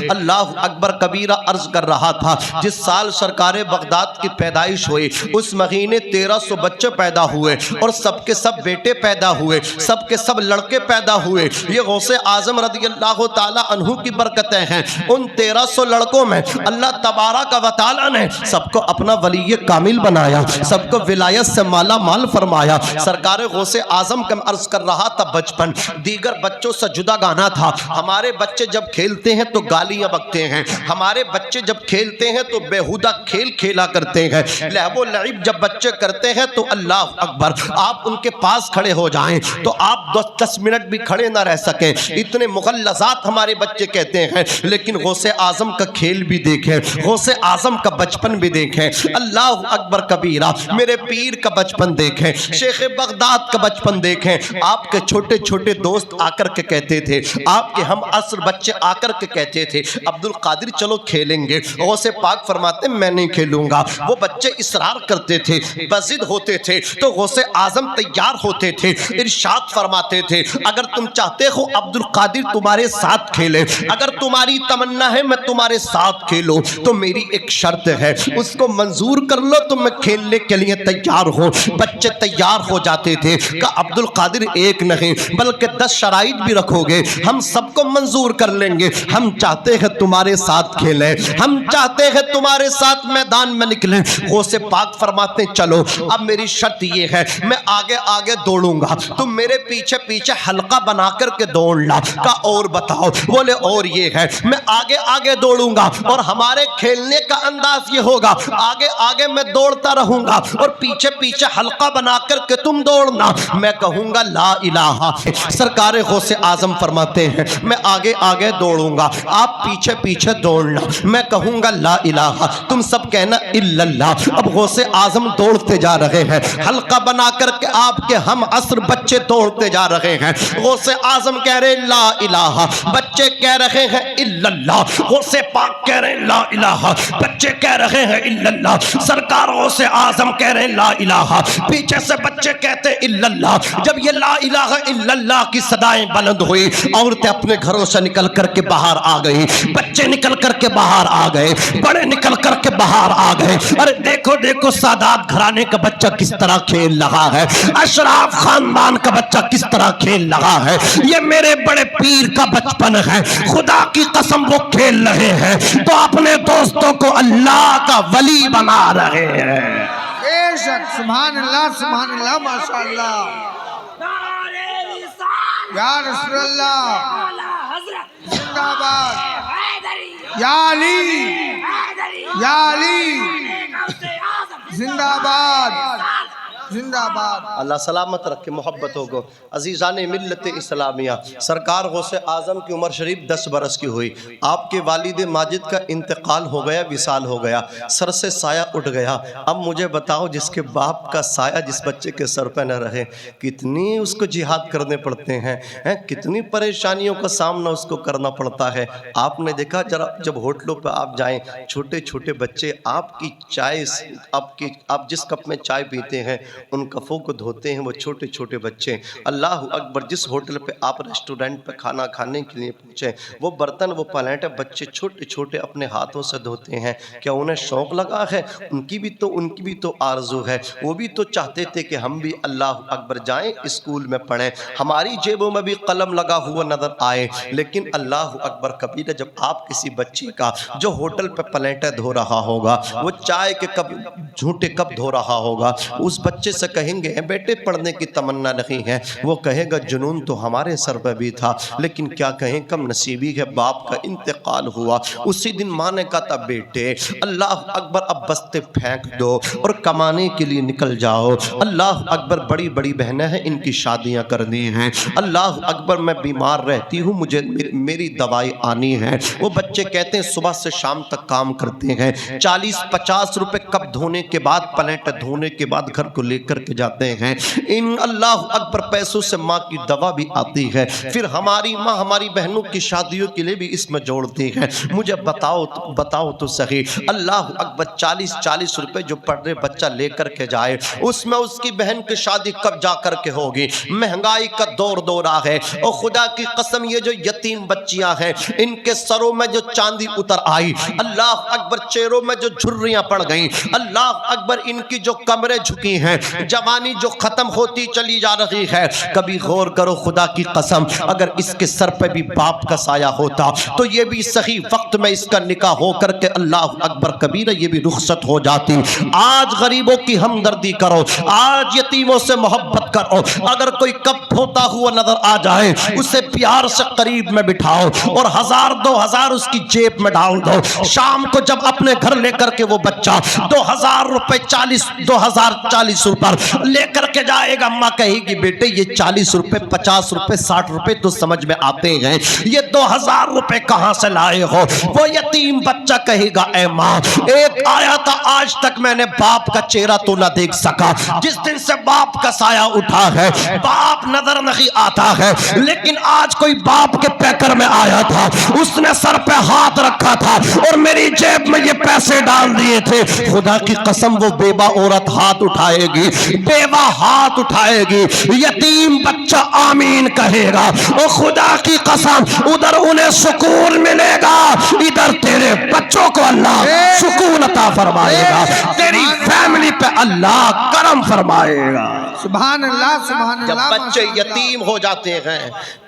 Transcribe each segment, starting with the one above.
اللہ اکبر کبیرہ عرض کر رہا تھا جس سال سرکار بغداد کی پیدائش ہوئی اس مہینے 1300 بچے پیدا ہوئے اور سب کے سب بیٹے پیدا ہوئے، سب کے سب لڑکے پیدا ہوئے۔ یہ غوث اعظم رضی اللہ تعالی عنہ کی برکتیں ہیں۔ ان 1300 لڑکوں میں اللہ تبارک و تعالی نے سب کو اپنا ولی کامل بنایا، سب کو ولایت سے مالا مال فرمایا۔ سرکار غوث اعظم کا عرض کر رہا تھا بچپن دیگر بچوں سے جدا گانا تھا۔ ہمارے بچے جب کھیلتے ہیں تو گالیاں بکتے ہیں، ہمارے بچے جب کھیلتے ہیں تو بیہودہ کھیل کھیلا کرتے ہیں، لہو و لعب جب بچے کرتے ہیں تو اللہ اکبر آپ ان کے پاس کھڑے ہو جائیں تو آپ 10 منٹ بھی کھڑے نہ رہ سکیں، اتنے مغلظات ہمارے بچے کہتے ہیں۔ لیکن غوث اعظم کا کھیل بھی دیکھیں، غوث اعظم کا بچپن بھی دیکھیں، اللہ اکبر کبیرہ میرے پیر کا بچپن دیکھیں، شیخ بغداد کا بچپن دیکھیں۔ آپ کے چھوٹے چھوٹے دوست آ کر کے کہتے تھے، آپ کے ہم عصر بچے آ کر کے کہتے تھے عبد القادر چلو کھیلیں گے، غوث پاک فرماتے میں نہیں کھیلوں گا۔ وہ بچے اصرار کرتے تھے، بضد ہوتے تھے تو غوث اعظم تیار ہوتے تھے، ارشاد فرماتے تھے اگر تم چاہتے ہو عبد القادر تمہارے ساتھ کھیلے، اگر تمہاری تمنا ہے میں تمہارے ساتھ کھیلوں تو میری ایک شرط ہے، اس کو منظور کر لو تو میں کھیلنے کے لیے تیار ہوں۔ بچے تیار ہو جاتے تھے کہ عبد القادر ایک نہیں بلکہ 10 شرائط بھی رکھو گے، ہم سب کو منظور کر لیں گے، ہم چاہتے ہیں تمہارے ساتھ کھیلیں، ہم چاہتے ہیں تمہارے ساتھ میدان میں نکلیں۔ غوث پاک فرماتے ہیں چلو اب میری شرط یہ ہے میں آگے آگے دوڑوں گا، تم میرے پیچھے پیچھے حلقہ بنا کر کے دوڑنا۔ کا اور بتاؤ؟ بولے اور یہ ہے میں آگے آگے دوڑوں گا اور ہمارے کھیلنے کا انداز یہ ہوگا آگے آگے میں دوڑتا رہوں گا اور پیچھے پیچھے حلقہ بنا کر کے تم دوڑنا۔ میں کہوں گا لا الہ، سرکار غوث اعظم فرماتے ہیں میں آگے آگے دوڑوں گا آپ پیچھے پیچھے دوڑنا، میں کہوں گا لا الہ تم سب کہنا الا اللہ۔ اب غوث اعظم دوڑتے جا رہے ہیں، حلقہ بنا کر کے آپ کے ہم عصر بچے دوڑتے جا رہے ہیں، غوث اعظم کہہ رہے لا الہ، بچے کہہ رہے ہیں الا اللہ، غوث پاک کہہ رہے لا الہ، بچے کہہ رہے ہیں الا اللہ، سرکار غوث اعظم کہہ رہے لا الہ، پیچھے سے بچے کہتے الا اللہ۔ جب یہ لا الہ الا اللہ کی صدائیں بلند ہوئی عورتیں اپنے گھروں سے نکل کر کے باہر آ گئی، بچے نکل کر کے باہر آ گئے، بڑے نکل کر کے باہر آ گئے۔ ارے دیکھو دیکھو سادات گھرانے کا بچہ کس طرح کھیل رہا ہے، اشراف خاندان کا بچہ کس طرح کھیل رہا ہے، یہ میرے بڑے پیر کا بچپن ہے، خدا کی قسم وہ کھیل رہے ہیں تو اپنے دوستوں کو اللہ کا ولی بنا رہے ہیں۔ بے شک سبحان اللہ ماشاء اللہ یا رسول اللہ زندہ باد، یا علی یا علی زندہ باد زندہ باد۔ اللہ سلامت رکھے، محبت ہوگو۔ عزیزان ملت اسلامیہ، سرکار غوث اعظم کی عمر شریف 10 برس کی ہوئی، آپ کے والد ماجد کا انتقال ہو گیا، وصال ہو گیا، سر سے سایہ اٹھ گیا۔ اب مجھے بتاؤ جس کے باپ کا سایہ جس بچے کے سر پہ نہ رہے کتنی اس کو جہاد کرنے پڑتے ہیں، کتنی پریشانیوں کا سامنا اس کو کرنا پڑتا ہے۔ آپ نے دیکھا ذرا جب ہوٹلوں پہ آپ جائیں چھوٹے چھوٹے بچے آپ کی چائے آپ جس کپ میں چائے پیتے ہیں ان کفوں کو دھوتے ہیں وہ چھوٹے چھوٹے بچے۔ اللہ اکبر، جس ہوٹل پہ آپ ریسٹورنٹ پہ کھانا کھانے کے لیے پہنچے وہ برتن وہ پلیٹیں بچے چھوٹے چھوٹے اپنے ہاتھوں سے دھوتے ہیں۔ کیا انہیں شوق لگا ہے؟ ان کی بھی تو آرزو ہے، وہ بھی تو چاہتے تھے کہ ہم بھی اللہ اکبر جائیں اسکول میں پڑھیں، ہماری جیبوں میں بھی قلم لگا ہوا نظر آئے۔ لیکن اللہ اکبر کبیرہ جب آپ کسی بچے کا جو ہوٹل پہ پلیٹیں دھو رہا ہوگا، وہ چائے کے کپ جھوٹے کپ دھو رہا ہوگا، اس بچے سے کہیں گے بیٹے پڑھنے کی تمنا نہیں ہے، وہ کہے گا جنون تو ہمارے سر پہ بھی تھا، لیکن کیا کہیں کم نصیبی ہے، باپ کا انتقال ہوا۔ اسی دن ماں نے کہا تھا بیٹے اللہ اکبر اب بستے پھینک دو اور کمانے کے لیے نکل جاؤ۔ اللہ اکبر، بڑی بڑی بہنیں ہیں ان کی شادیاں کرنی ہیں، اللہ اکبر میں بیمار رہتی ہوں مجھے میری دوائی آنی ہے۔ وہ بچے کہتے ہیں صبح سے شام تک کام کرتے ہیں، 40-50 روپے کپ دھونے کے بعد پلیٹ دھونے کے بعد گھر کو لے کر کے جاتے ہیں. ان اللہ اکبر پیسوں سے ماں کی دوا بھی آتی ہے. پھر ہماری ماں ہماری بہنوں کی شادیوں کے لیے بھی اس میں جوڑتی ہے. مجھے بتاؤ تو صحیح, اللہ اکبر 40 روپے جو پڑھ رہے بچہ لے کر کے جائے, اس میں اس کی بہن کی شادی کب جا کر کے ہوگی؟ مہنگائی کا دور آ ہے. اور خدا کی قسم یہ جو یتیم بچیاں ہیں ان کے سروں میں جو چاندی اتر آئی, اللہ اکبر چہروں میں جو جھریاں پڑ گئیں, اللہ اکبر ان کی جو کمریں جھکی ہیں, جوانی جو ختم ہوتی چلی جا رہی ہے. کبھی غور کرو خدا کی قسم, اگر اس کے سر پہ بھی باپ کا سایہ ہوتا تو یہ بھی صحیح وقت میں اس کا نکاح ہو کر کے اللہ اکبر کبیرہ یہ بھی رخصت ہو جاتی. آج غریبوں کی ہمدردی کرو, آج یتیموں سے محبت کرو. اگر کوئی کب ہوتا ہوا نظر آ جائے اسے پیار سے قریب میں بٹھاؤ اور 1000-2000 اس کی جیب میں ڈال دو. شام کو جب اپنے گھر لے کر کے وہ بچہ 2000 روپے 2040 روپے لے کر کے جائے گا, ماں کہے گی بیٹے یہ 40 روپے 50 روپے 60 روپے تو سمجھ میں آتے ہیں, یہ 2000 روپے کہاں سے لائے ہو؟ وہ یتیم بچہ کہے گا اے ماں ایک آیا تھا, آج تک میں نے باپ کا چہرہ تو نہ دیکھ سکا. جس دن سے باپ کا سایہ اٹھا ہے باپ نظر نہیں آتا ہے, لیکن آج کوئی باپ کے پیکر میں آیا تھا, اس نے سر پہ ہاتھ رکھا تھا اور میری جیب میں یہ پیسے ڈال دیے تھے. خدا کی قسم وہ بیوہ عورت ہاتھ اٹھائے گی, بیوہ ہاتھ اٹھائے گی, یتیم بچہ آمین کہے گا. اور خدا کی قسم ادھر انہیں سکون ملے گا, ادھر تیرے بچوں کو اللہ سکون عطا فرمائے گا, تیری فیملی پہ اللہ کرم فرمائے گا. سبحان اللہ سبحان اللہ. جب بچے یتیم ہو جاتے ہیں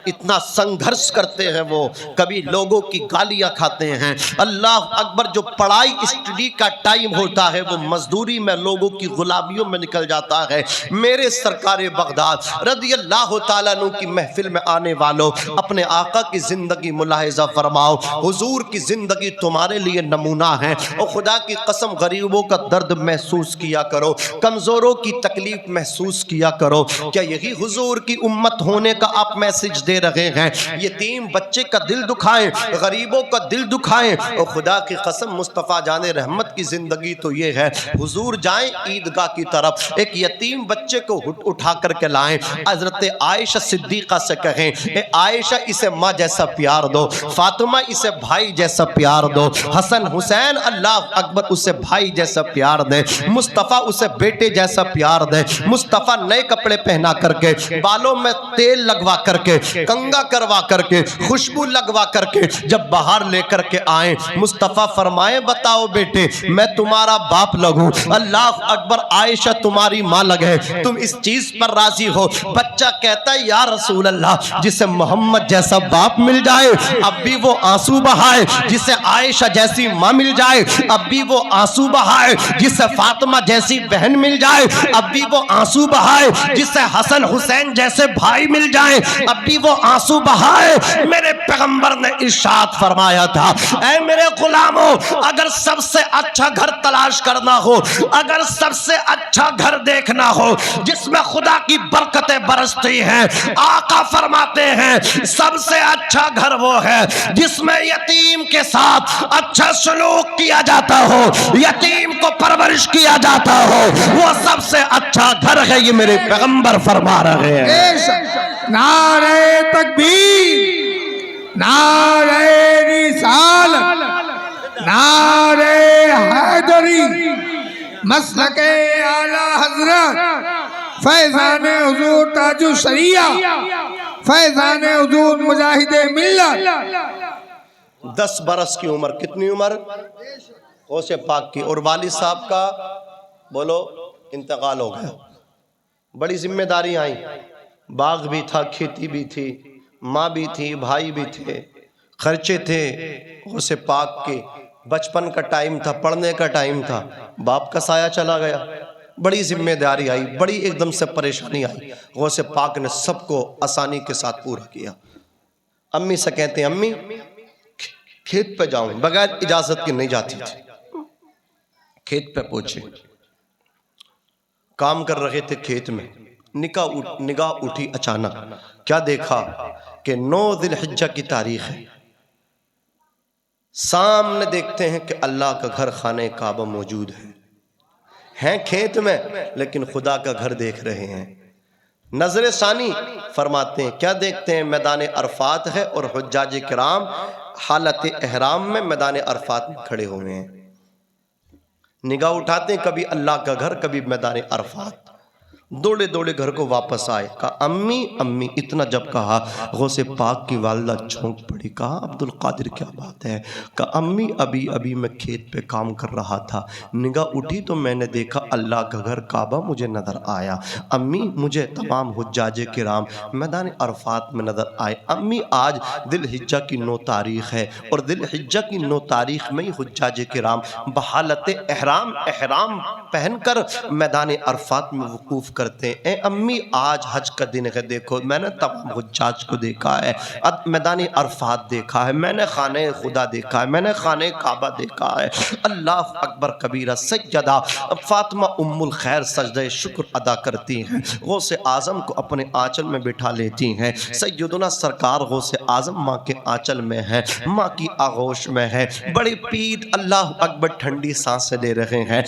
اتنا سنگھرش کرتے ہیں, وہ کبھی لوگوں کی گالیاں کھاتے ہیں. اللہ اکبر جو پڑھائی اسٹڈی کا ٹائم ہوتا ہے وہ مزدوری میں لوگوں کی غلامیوں میں نکل جاتا ہے. میرے سرکار بغداد رضی اللہ تعالیٰ عنہ کی محفل میں آنے والوں اپنے آقا کی زندگی ملاحظہ فرماؤ. حضور کی زندگی تمہارے لیے نمونہ ہے. اور خدا کی قسم غریبوں کا درد محسوس کیا کرو, کمزوروں کی تکلیف محسوس کیا کرو. کیا یہی حضور کی امت ہونے کا آپ میسج دے رہے ہیں؟ یتیم بچے کا دل دکھائیں, غریبوں کا دل دکھائیں. اور خدا کی قسم مصطفیٰ جان رحمت کی زندگی تو یہ ہے, حضور جائیں عیدگاہ کی طرف, ایک یتیم بچے کو اٹھا کر کے لائیں, حضرت عائشہ صدیقہ سے کہیں اے عائشہ اسے ماں جیسا پیار دو, فاطمہ اسے بھائی جیسا پیار دو, حسن حسین اللہ اکبر اسے بھائی جیسا پیار دے, مصطفیٰ اسے بیٹے جیسا پیار دے. مصطفیٰ نئے کپڑے پہنا کر کے, بالوں میں تیل لگوا کر کے, کنگا کروا کر کے, خوشبو لگوا کر کے جب باہر لے کر کے آئیں, مصطفیٰ فرمائے بتاؤ بیٹے میں تمہارا باپ لگوں؟ اللہ اکبر عائشہ تمہاری ماں لگے, تم اس چیز پر راضی ہو؟ بچہ کہتا ہے یا رسول اللہ جسے محمد جیسا باپ مل جائے اب بھی وہ آنسو بہائے, جسے عائشہ جیسی ماں مل جائے اب بھی وہ آنسو بہائے, جسے فاطمہ جیسی بہن مل جائے اب بھی وہ آنسو بہائے, جسے حسن حسین جیسے بھائی مل جائے اب بھی وہ آنسو بہائے. میرے پیغمبر نے ارشاد فرمایا تھا اے میرے غلاموں اگر سب سے اچھا گھر تلاش کرنا ہو, اگر سب سے اچھا گھر دیکھنا ہو جس میں خدا کی برکتیں برستی ہیں, آقا فرماتے ہیں سب سے اچھا گھر وہ ہے جس میں یتیم کے ساتھ اچھا سلوک کیا جاتا ہو, یتیم کو پرورش کیا جاتا ہو, وہ سب سے اچھا گھر ہے. یہ میرے پیغمبر فرما رہے ہیں. نعرہ تکبیر, نعرہ رسالت, نعرہ حیدری, مسلک اعلی حضرت فیضان حضور تاج الشریعہ, فیضان حضور مجاہد ملت. 10 برس کی عمر, کتنی عمر؟ غوث پاک کی. اور والد صاحب کا بولو انتقال ہو گیا. بڑی ذمہ داری آئیں, باغ بھی تھا, کھیتی بھی تھی, ماں بھی تھی, بھائی بھی تھے, خرچے تھے. غوث پاک کے بچپن کا ٹائم تھا, پڑھنے کا ٹائم تھا, باپ کا سایہ چلا گیا. بڑی ذمہ داری آئی, بڑی ایک دم سے پریشانی آئی. غوث پاک نے سب کو آسانی کے ساتھ پورا کیا. امی سے کہتے ہیں امی کھیت پہ جاؤں, بغیر اجازت کے نہیں جاتی تھی. کھیت پہ پہنچے, کام کر رہے تھے کھیت میں, نگاہ اٹھی اچانک, کیا دیکھا کہ 9 ذی الحجہ کی تاریخ ہے. سامنے دیکھتے ہیں کہ اللہ کا گھر خانہ کعبہ موجود ہے. ہیں کھیت میں لیکن خدا کا گھر دیکھ رہے ہیں۔ نظر ثانی فرماتے ہیں کیا دیکھتے ہیں؟ میدان عرفات ہے اور حجاج کرام حالت احرام میں میدان عرفات میں کھڑے ہوئے ہیں، نگاہ اٹھاتے ہیں کبھی اللہ کا گھر کبھی میدان عرفات، دوڑے دوڑے گھر کو واپس آئے، کہا امی امی، اتنا جب کہا غوث پاک کی والدہ چونک پڑی، کہا عبد القادر کیا بات ہے؟ کہا امی ابھی میں کھیت پہ کام کر رہا تھا، نگاہ اٹھی تو میں نے دیکھا اللہ کا گھر کعبہ مجھے نظر آیا، امی مجھے تمام حجاج کرام میدان عرفات میں نظر آئے، امی آج ذی الحجہ کی 9 تاریخ ہے اور ذی الحجہ کی 9 تاریخ میں ہی حجاج کرام بحالت احرام پہن کر میدان عرفات میں وقوف کرتے ہیں۔ اے امی آج حج کا دن ہے، دیکھو میں نے تمام حجاج کو دیکھا ہے، میدان عرفات دیکھا ہے، میں نے خانہ خدا دیکھا ہے، میں نے خانہ کعبہ دیکھا ہے۔ اللہ اکبر کبیرہ۔ سیدہ فاطمہ ام الخیر سجدہ شکر ادا کرتی ہیں، غوث اعظم کو اپنے آنچل میں بٹھا لیتی ہیں۔ سیدنا سرکار غوث اعظم ماں کے آنچل میں ہے، ماں کی آغوش میں ہے، بڑی پیٹ اللہ اکبر ٹھنڈی سانسیں لے رہے ہیں۔